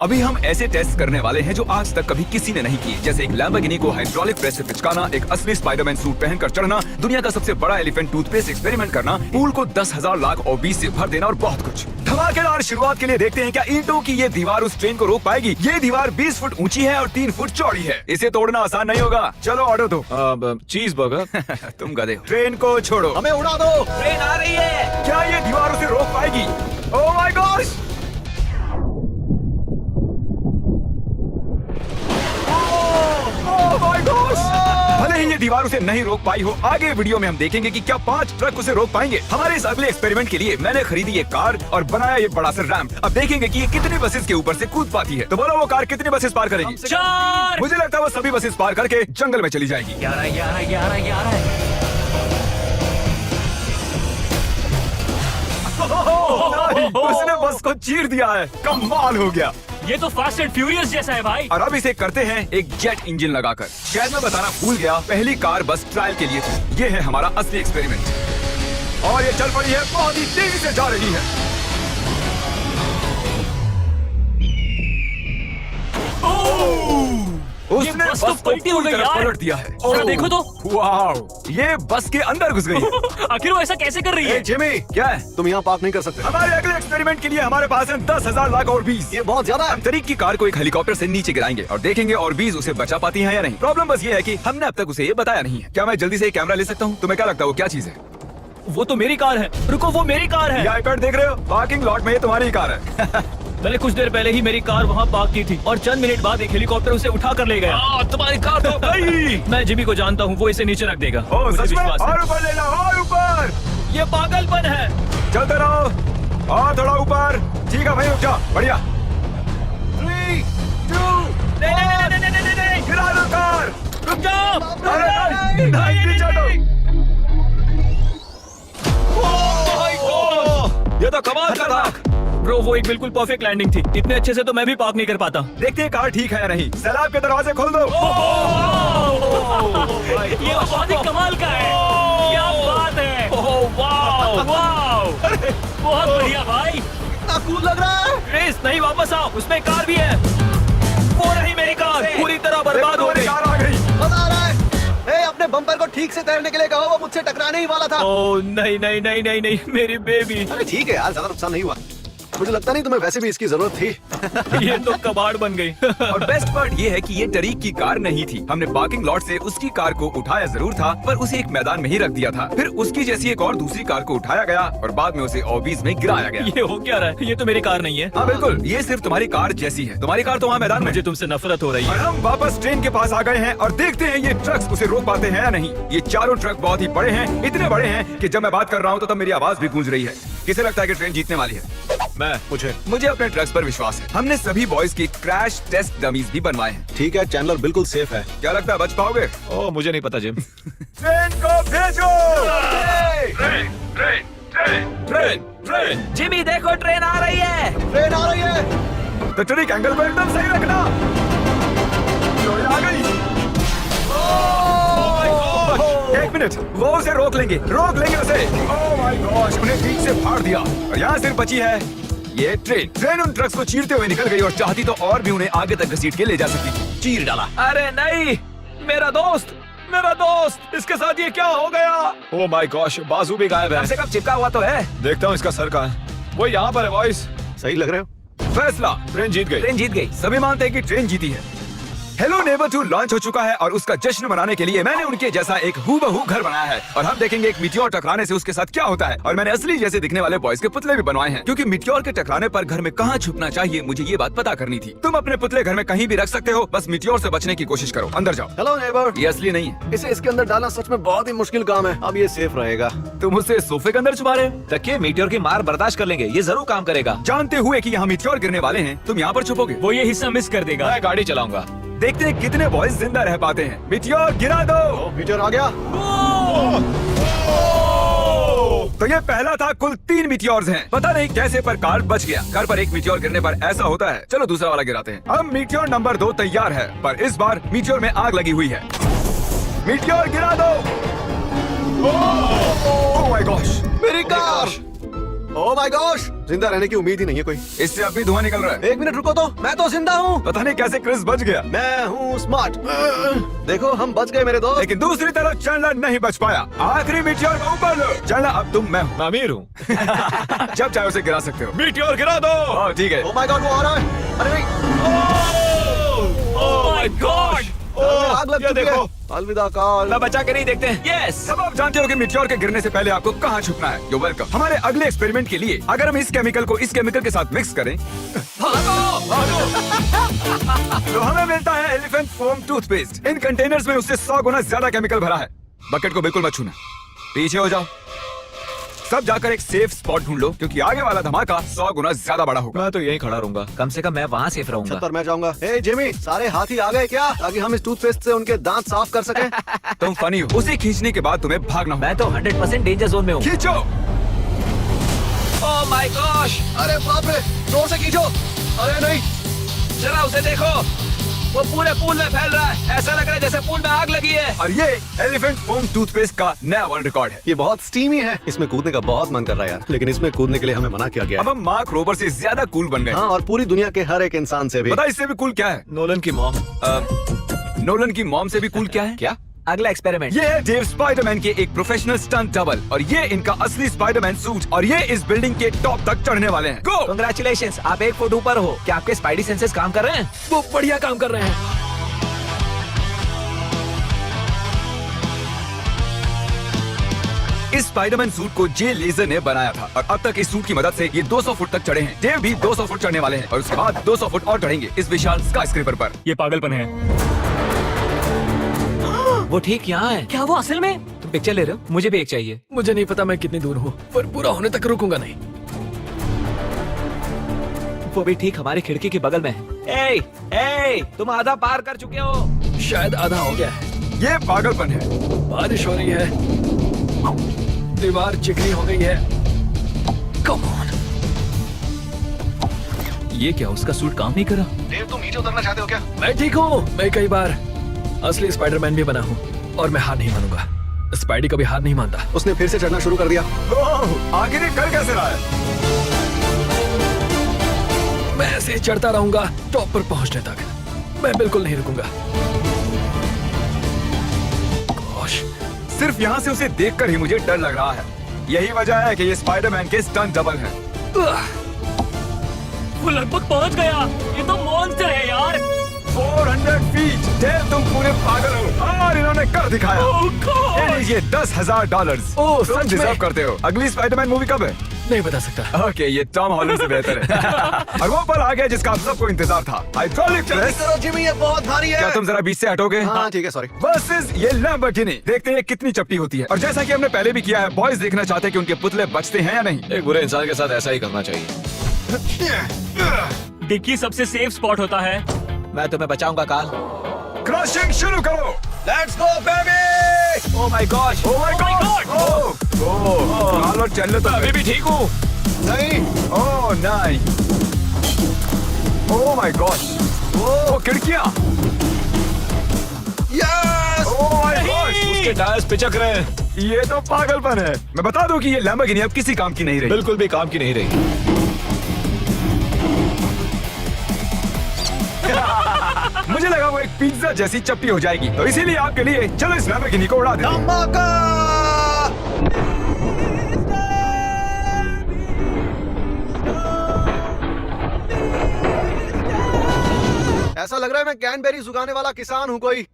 अभी हम ऐसे टेस्ट करने वाले हैं जो आज तक कभी किसी ने नहीं किए, जैसे एक लैम्बोर्गिनी को हाइड्रोलिक प्रेस से पिचकाना, एक असली स्पाइडरमैन सूट पहनकर चढ़ना, दुनिया का सबसे बड़ा एलिफेंट टूथपेस्ट एक्सपेरिमेंट करना, पूल को 10,000 लाख और 20 से भर देना और बहुत कुछ। धमाकेदार शुरुआत के लिए देखते हैं क्या ईंटों की ये दीवार उस ट्रेन को रोक पाएगी। ये दीवार 20 फुट ऊंची है और 3 फुट चौड़ी है। इसे तोड़ना आसान नहीं होगा। चलो ऑर्डर दो। चीज बर्गर। तुम गधे हो। ट्रेन को छोड़ो, हमें उड़ा दो। ट्रेन आ रही है। क्या ये दीवार उसे रोक पाएगी? ओह माय गॉश! भले ही ये दीवार उसे नहीं रोक पाई हो, आगे वीडियो में हम देखेंगे कि क्या 5 ट्रक उसे रोक पाएंगे। हमारे इस अगले एक्सपेरिमेंट के लिए मैंने खरीदी एक कार और बनाया ये बड़ा सा रैंप। अब देखेंगे कि ये कितनी बसेस के ऊपर से कूद पाती है। तो बोलो वो कार कितनी बसेस पार करेगी? 4। मुझे लगता है वो सभी बसेस पार करके जंगल में चली जाएगी। 11। उसने बस को चीर दिया है। कमाल हो गया। ये तो फास्ट एंड फ्यूरियस जैसा है भाई। और अब इसे करते हैं एक जेट इंजन लगाकर। शायद मैं बताना भूल गया, पहली कार बस ट्रायल के लिए थी। ये है हमारा असली एक्सपेरिमेंट और ये चल पड़ी है, बहुत ही तेजी से जा रही है। उसने बस तो बस को पलटी हो पूरी गई तरह यार। पलट दिया है। जरा देखो तो। वाओ, ये बस के अंदर घुस गई है। आखिर वो ऐसा कैसे कर रही है? जिमी, क्या है? तुम यहाँ पार्क नहीं कर सकते। हमारे अगले एक्सपेरिमेंट के लिए हमारे पास है 10,000 लाख और 20। ये बहुत ज्यादा है। हम तरीक की कार को एक हेलीकॉप्टर से नीचे गिराएंगे और देखेंगे और 20 उसे बचा पाती हैं या नहीं। प्रॉब्लम बस ये है कि हमने अब तक उसे ये बताया नहीं है। क्या मैं जल्दी से एक कैमरा ले सकता हूँ? तुम्हें क्या लगता है वो क्या चीज है? वो तो मेरी कार है। रुको, वो मेरी कार है। ये आईपैड देख रहे हो? पार्किंग लॉट में ये तुम्हारी कार है। मैंने कुछ देर पहले ही मेरी कार वहाँ पार्क की थी और चंद मिनट बाद एक हेलीकॉप्टर उसे उठा कर ले गया। तुम्हारी कार तो गई। मैं जिमी को जानता हूँ, वो इसे नीचे रख देगा। ओ, मुझे सच में? विश्वास है। और ऊपर ले लो, और ऊपर। ये पागलपन है। चलते रहो और थोड़ा ऊपर। ठीक है भाई, रुक जाओ। बढ़िया। 3, 2, नहीं। गिरा दो कार। रुक जाओ। अरे नहीं, नीचे हटो। ये तो कमाल का था। ब्रो, वो एक बिल्कुल परफेक्ट लैंडिंग थी। इतने अच्छे से तो मैं भी पार्क नहीं कर पाता। देखते हैं कार ठीक है या नहीं। सैलाब के दरवाजे खोल दो। ये बहुत ही कमाल का है। क्या बात है। वाव, बहुत बढ़िया भाई। इतना कूल लग रहा है। रेस नहीं, वापस आओ, उसमें कार भी है। वो रही मेरी कार, पूरी तरह बर्बाद हो गई। कार आ गई। मजा आ रहा है। अपने बम्पर को ठीक से तैरने के लिए कहो, वो मुझसे टकराने ही वाला था। ओह नहीं, मेरी बेबी। अरे ठीक है यार, ज्यादा नुकसान नहीं हुआ। मुझे लगता नहीं तुम्हें वैसे भी इसकी जरूरत थी। ये तो कबाड़ बन गई। और बेस्ट पार्ट ये है कि ये तरीक की कार नहीं थी। हमने पार्किंग लॉट से उसकी कार को उठाया जरूर था, पर उसे एक मैदान में ही रख दिया था। फिर उसकी जैसी एक और दूसरी कार को उठाया गया और बाद में उसे ऑफिस में गिराया गया। ये हो क्या रहा है? ये तो मेरी कार नहीं है। हाँ बिल्कुल, ये सिर्फ तुम्हारी कार जैसी है। तुम्हारी कार तो वहाँ मैदान में। मुझे तुमसे नफरत हो रही और है। हम वापस ट्रेन के पास आ गए हैं और देखते हैं ये ट्रक्स उसे रोक पाते हैं या नहीं। ये चारों ट्रक बहुत ही बड़े हैं, इतने बड़े हैं कि जब मैं बात कर रहा हूँ तो तब मेरी आवाज भी गूंज रही है। किसे लगता है कि ट्रेन जीतने वाली है? मुझे अपने ट्रक्स पर विश्वास है। हमने सभी बॉयज की क्रैश टेस्ट डमीज भी बनवाए हैं। ठीक है, चैनलर बिल्कुल सेफ है। क्या लगता है बच पाओगे? ओह, मुझे नहीं पता जिम। ट्रेन को भेजो। ट्रेन। जिमी देखो, ट्रेन आ रही है। ट्रेन आ रही है। तो ट्रिक एंगल को एकदम सही रखना। लो, ये आ गई। एक मिनट, वो उसे रोक लेंगे उसे। ओह माय गॉश, उन्हें बीच से फाड़ दिया और यहाँ सिर्फ बची है ये ट्रेन उन ट्रक्स को चीरते हुए निकल गई और चाहती तो और भी उन्हें आगे तक घसीट के ले जा सकती। चीर डाला। अरे नहीं, मेरा दोस्त, इसके साथ ये क्या हो गया? ओह माय गॉश, बाजू भी गायब है। कम से कम चिपका हुआ तो है। देखता हूँ इसका सर कहाँ है। वो यहाँ पर है बॉयज। सही लग रहे हो। फैसला, ट्रेन जीत गई। सभी मानते हैं कि ट्रेन जीती है। हेलो नेबर 2 लॉन्च हो चुका है और उसका जश्न मनाने के लिए मैंने उनके जैसा एक हूबहू घर बनाया है और हम देखेंगे एक मीटियोर टकराने से उसके साथ क्या होता है। और मैंने असली जैसे दिखने वाले बॉयज के पुतले भी बनवाए हैं, क्योंकि मीटियोर के टकराने पर घर में कहाँ छुपना चाहिए मुझे ये बात पता करनी थी। तुम अपने पुतले घर में कहीं भी रख सकते हो, बस मीटियोर से बचने की कोशिश करो। अंदर जाओ। Hello neighbour. ये असली नहीं है। इसे इसके अंदर डालना सच में बहुत ही मुश्किल काम है। अब ये सेफ रहेगा। तुम उसे सोफे के अंदर छुपा रहे हो? तकिए मीटियोर की मार बर्दाश्त कर लेंगे, ये जरूर काम करेगा। जानते हुए कि यहाँ मीटियोर गिरने वाले हैं, तुम यहाँ पर छुपोगे? वो ये हिस्सा मिस कर देगा। मैं गाड़ी चलाऊंगा। देखते हैं कितने बॉयज जिंदा रह पाते हैं। मीटियोर गिरा दो। मीटियोर आ गया। तो ये पहला था, कुल 3 मीटियोर्स हैं। पता नहीं कैसे पर कार बच गया। कार पर एक मीटियोर गिरने पर ऐसा होता है। चलो दूसरा वाला गिराते हैं। अब मीटियोर नंबर 2 तैयार है, पर इस बार मीटियोर में आग लगी हुई है। मीटियोर गिरा दो। ओह माय गॉश, मेरी कार। ओह माय गॉश, जिंदा रहने की उम्मीद ही नहीं है कोई। इससे अब भी धुआं निकल रहा है। 1 मिनट रुको तो, मैं तो जिंदा हूँ। पता नहीं कैसे क्रिस बच गया, मैं हूँ स्मार्ट। देखो हम बच गए मेरे दोस्त। लेकिन दूसरी तरफ चैंडलर नहीं बच पाया। आखिरी मीटियोर को ऊपर लो। चैंडलर अब तुम मैं हूँ। मैं अमीर हूँ। जब चाहे उसे गिरा सकते हो। मीटियोर गिरा दो। ओह, ठीक है। Oh my God, वो आ रहा है। अरे नहीं, ओह माय गॉड! आग लग ये चुकी है। देखो। अलविदा काल। मैं बचा के नहीं देखते हैं। यस! अब आप जानते हो कि मीटियोर के गिरने से पहले आपको कहाँ छुपना है। You welcome. हमारे अगले एक्सपेरिमेंट के लिए अगर हम इस केमिकल को इस केमिकल के साथ मिक्स करें तो हमें मिलता है एलिफेंट फोम टूथपेस्ट। इन कंटेनर्स में उससे 100 गुना ज्यादा केमिकल भरा है। बकेट को बिल्कुल मत छूना, पीछे हो जाओ। सब जाकर एक सेफ स्पॉट ढूंढ लो, क्योंकि आगे वाला धमाका 100 गुना ज्यादा बड़ा होगा। मैं तो यहीं खड़ा रहूंगा, कम से कम मैं वहाँ सेफ छत रहूंगा। पर मैं जाऊंगा। ए जिमी, सारे हाथी आ गए क्या, ताकि हम इस टूथपेस्ट से उनके दांत साफ कर सकें? तुम फनी हो। उसे खींचने के बाद तुम्हें भागना होगा। मैं तो 100% डेंजर जोन में हूँ। खींचो। ओह माय गॉश! अरे बाप रे, जोर से खींचो। अरे नहीं, जरा उसे देखो, वो पूरे पूल में फैल रहा है। ऐसा लग रहा है जैसे पूल में आग लगी है। और ये एलिफेंट फोम टूथपेस्ट का नया वर्ल्ड रिकॉर्ड है। ये बहुत स्टीमी है। इसमें कूदने का बहुत मन कर रहा है यार, लेकिन इसमें कूदने के लिए हमें मना किया गया अब है। हम मार्क रोबर से ज्यादा कूल बन गए। हाँ, और पूरी दुनिया के हर एक इंसान से भी। पता है इससे भी कूल क्या है? नोलन की मॉम। नोलन की मॉम से भी कूल क्या है? क्या? अगला एक्सपेरिमेंट। ये है डेव स्पाइडरमैन के एक प्रोफेशनल स्टंट डबल, और ये इनका असली स्पाइडरमैन सूट, और ये इस बिल्डिंग के टॉप तक चढ़ने वाले हैं। गो! कांग्रेचुलेशंस, आप 1 फुट ऊपर हो। क्या आपके स्पाइडी सेंसेस काम कर रहे हैं? वो बढ़िया काम कर रहे हैं। इस स्पाइडरमैन सूट को जे लेजर ने बनाया था, और अब तक इस सूट की मदद से ये 200 फुट तक चढ़े हैं। डेव भी 200 फुट चढ़ने वाले हैं, और उसके बाद 200 फुट और चढ़ेंगे इस विशाल स्काईस्क्रेपर पर। ये पागलपन है। वो ठीक यहाँ है। क्या वो असल में? तुम पिक्चर ले रहे हो? मुझे भी एक चाहिए। मुझे नहीं पता मैं कितनी दूर हूँ, पर पूरा होने तक रुकूंगा नहीं। वो भी ठीक हमारी खिड़की के बगल में है। ए, तुम आधा पार कर चुके हो। शायद आधा हो गया है। ये पागलपन है। बारिश हो रही है, दीवार चिकनी हो गई है। Come on. ये क्या, उसका सूट काम नहीं करा? देव, तुम नीचे उतरना चाहते हो क्या? मैं ठीक हूँ। मैं कई बार असली स्पाइडरमैन भी बना हूँ, और मैं हार नहीं मानूंगा। स्पाइडी कभी हार नहीं मानता। उसने फिर से चढ़ना शुरू कर दिया। ओह, आखिर ये कर कैसे रहा है? मैं ऐसे ही चढ़ता रहूंगा टॉप पर पहुंचने तक। मैं बिल्कुल नहीं रुकूंगा। गोश, सिर्फ यहाँ से उसे देखकर ही मुझे डर लग रहा है। यही वजह है कि ये स्पाइडरमैन के स्टंट डबल है। वो लगभग पहुंच गया। ये तो मॉन्स्टर है यार। 400 फीट। डेव, तुम पूरे पागल हो, और इन्होंने कर दिखाया। Oh, God! ये लीजिए $10,000। ओह, तुम सच में? डिजर्व करते हो। अगली स्पाइडरमैन मूवी कब है? नहीं बता सकता। ओके, ये टॉम हॉलैंड से बेहतर है। और वो पल आ गया जिसका आप सबको इंतजार था। Hydraulic press. चलो जिमी, ये बहुत भारी है। क्या तुम जरा बीच से हटोगे? हाँ ठीक है, सॉरी। वर्सेस ये लैम्बोर्गिनी। देखते हैं कितनी चपटी होती है। और जैसा कि हमने पहले भी किया है, बॉयज देखना चाहते हैं कि उनके पुतले बचते हैं या नहीं। एक बुरे इंसान के साथ ऐसा ही करना चाहिए। डिक्की सबसे सेफ स्पॉट होता है। मैं तुम्हें बचाऊंगा काल। क्रशिंग शुरू करो। Let's go baby. Oh my gosh. Oh my god. Oh, काल और चैंडलर तो अभी भी ठीक हूँ। नहीं, oh nice. Oh my god. वो खिड़कियां। यस। Oh my god. उसके टायर्स पिचक रहे हैं। ये तो पागलपन है। मैं बता दूं कि ये लैम्बोर्गिनी अब किसी काम की नहीं रही। बिल्कुल भी काम की नहीं रही। मुझे लगा वो एक पिज्जा जैसी चपटी हो जाएगी, तो इसीलिए आपके लिए चलो इस लैम्बोर्गिनी को उड़ा देते हैं। धमाका! ऐसा लग रहा है मैं कैनबेरी उगाने वाला किसान हूँ कोई।